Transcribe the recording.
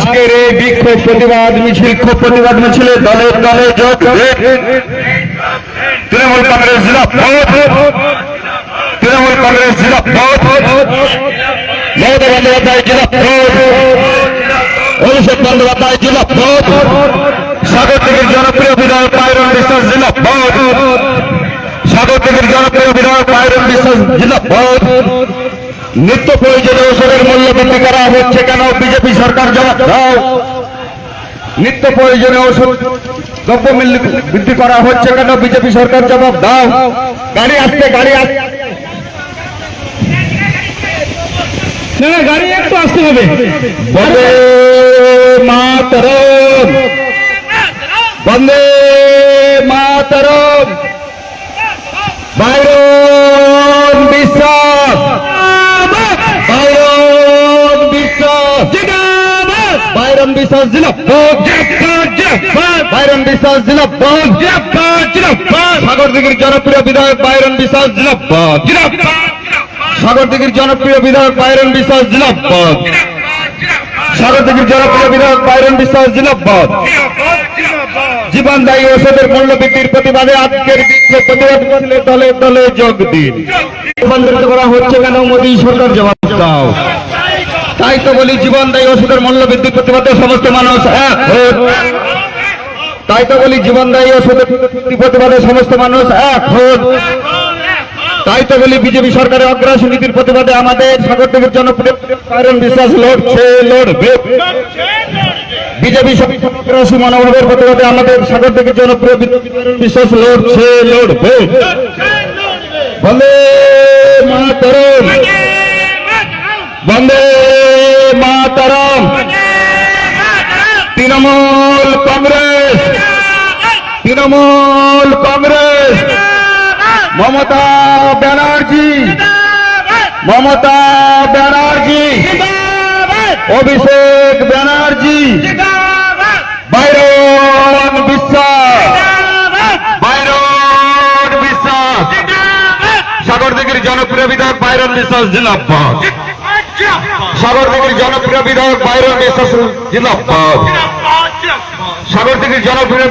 আজকের এই বিক্ষোভ প্রতিবাদ মিছিল প্রতিবাদ মিছিলে দলে দলে যোগ তৃণমূল কংগ্রেস জিন্দাবাদ, তৃণমূল কংগ্রেস জিন্দাবাদ, মমতা বন্দ্যোপাধ্যায় জিন্দাবাদ, অভিষেক বন্দ্যোপাধ্যায় জিন্দাবাদ, স্বাগতিকের জনপ্রিয় বিধায়ক পায়রন বিশ্বাস জিন্দাবাদ, স্বাগতিকের জনপ্রিয় বিধায়ক পায়রন বিশ্বাস জিন্দাবাদ। নিত্য প্রয়োজনীয় ওষুধের মূল্য বৃদ্ধি করা হচ্ছে কেন? বিজেপি সরকার জবাব দাও। নিত্য প্রয়োজনীয় ওষুধ দ্রব্য মূল্য বৃদ্ধি করা হচ্ছে কেন? বিজেপি সরকার জবাব দাও। গাড়ি আসছে, গাড়ি আসছে, না গাড়ি একটু আসতে হবে। বন্দে মাতরম, বন্দে মাতরম, পায়রন বিশ্বাস, পায়রন বিশ্বাস, পায়রন বিশ্বাস জিন্দাবাদ, পায়রন বিশ্বাস জিন্দাবাদ, সাগরদিঘির জনপ্রিয় বিধায়ক পায়রন বিশ্বাস জিন্দাবাদ, সাগরদিঘির জনপ্রিয় বিধায়ক পায়রন বিশ্বাস জিন্দাবাদ, সাগরদিঘির জনপ্রিয় বিধায়ক পায়রন বিশ্বাস জিন্দাবাদ। জীবনদায়ী ওষুধের মূল্য বৃদ্ধির প্রতিবাদে আজকের বিক্ষোভ প্রতিবাদ মিছিলে দলে দলে যোগ দিন। রূপান্তরিত করা হচ্ছে কেন? মোদী সরকার জবাব দাও। তাই তো বলি জীবনদায়ী ওষুধের মূল্য বৃদ্ধির প্রতিবাদে সমস্ত মানুষ এক হোক। তাই তো বলি জীবনদায়ী ওষুধের প্রতিবাদে সমস্ত মানুষ এক হোক। তাই তো বলি বিজেপি সরকারের অগ্রাসী নীতির প্রতিবাদে আমাদের সাগরদিঘির জনপ্রিয় পায়রন বিশ্বাস লড়ছে, লড়বে। বিজেপি অগ্রাসী মনোভাবের প্রতিবাদে আমাদের সাগরদিঘির জনপ্রিয় পায়রন বিশ্বাস লড়ছে, লড়বে। বন্দে মাতরম, বন্দে মাতরম, তৃণমূল কংগ্রেস, তৃণমূল কংগ্রেস, মমতা ব্যানার্জি, মমতা ব্যানার্জি, অভিষেক ব্যানার্জি, পায়রন বিশ্বাস, পায়রন বিশ্বাস, সাগরদিঘির জনপ্রিয় বিধায়ক পায়রন বিশ্বাস জিন্দাবাদ, সাগরদিঘির জনপ্রিয় বিধায়ক পায়রন বিশ্বাস জিন্দাবাদ, সাগরদিঘির জনপ্রিয়